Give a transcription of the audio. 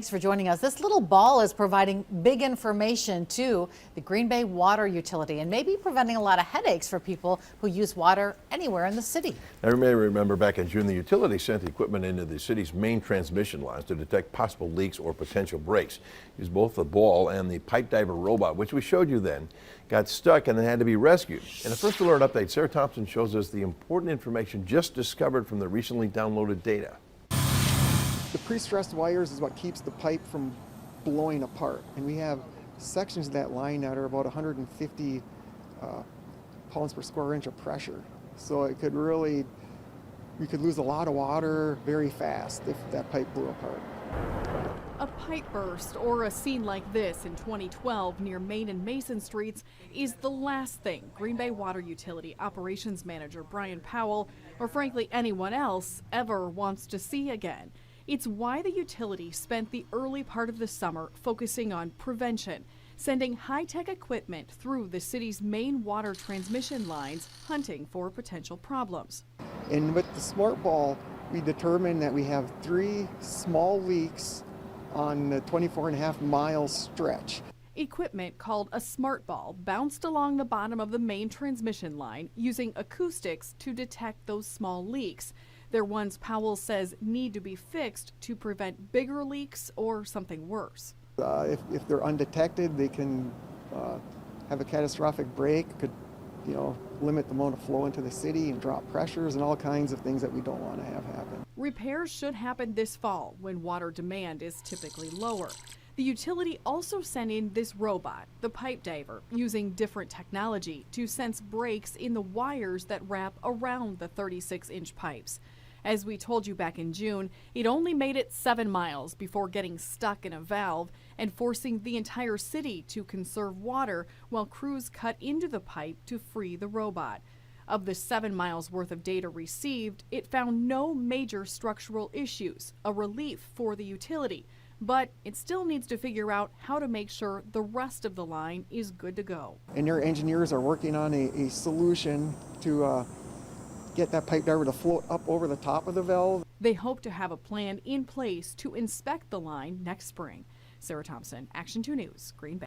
thanks for joining us. This little ball is providing big information to the Green Bay water utility and maybe preventing a lot of headaches for people who use water anywhere in the city. Now, you may remember back in June, the utility sent the equipment into the city's main transmission lines to detect possible leaks or potential breaks. Used both the ball and the PipeDiver robot, which we showed you then, got stuck and then had to be rescued. In the first alert update, Sarah Thompson shows us the important information just discovered from the recently downloaded data. The pre-stressed wires is what keeps the pipe from blowing apart, and we have sections of that line that are about 150 pounds per square inch of pressure. So it could really, we could lose a lot of water very fast if that pipe blew apart. A pipe burst or a scene like this in 2012 near Main and Mason Streets is the last thing Green Bay Water Utility Operations Manager Brian Powell, or frankly anyone else, ever wants to see again. It's why the utility spent the early part of the summer focusing on prevention, sending high-tech equipment through the city's main water transmission lines, hunting for potential problems. And with the SmartBall, we determined that we have 3 small leaks on the 24.5-mile stretch. Equipment called a SmartBall bounced along the bottom of the main transmission line using acoustics to detect those small leaks. They're ones Powell says need to be fixed to prevent bigger leaks or something worse. If they're undetected, they can have a catastrophic break, could limit the amount of flow into the city and drop pressures and all kinds of things that we don't want to have happen. Repairs should happen this fall when water demand is typically lower. The utility also sent in this robot, the PipeDiver, using different technology to sense breaks in the wires that wrap around the 36-inch pipes. As we told you back in June, it only made it 7 miles before getting stuck in a valve and forcing the entire city to conserve water while crews cut into the pipe to free the robot. Of the 7 miles worth of data received, it found no major structural issues, a relief for the utility. But it still needs to figure out how to make sure the rest of the line is good to go. And their engineers are working on a solution to get that PipeDiver to float up over the top of the valve. They hope to have a plan in place to inspect the line next spring. Sarah Thompson, Action 2 News, Green Bay.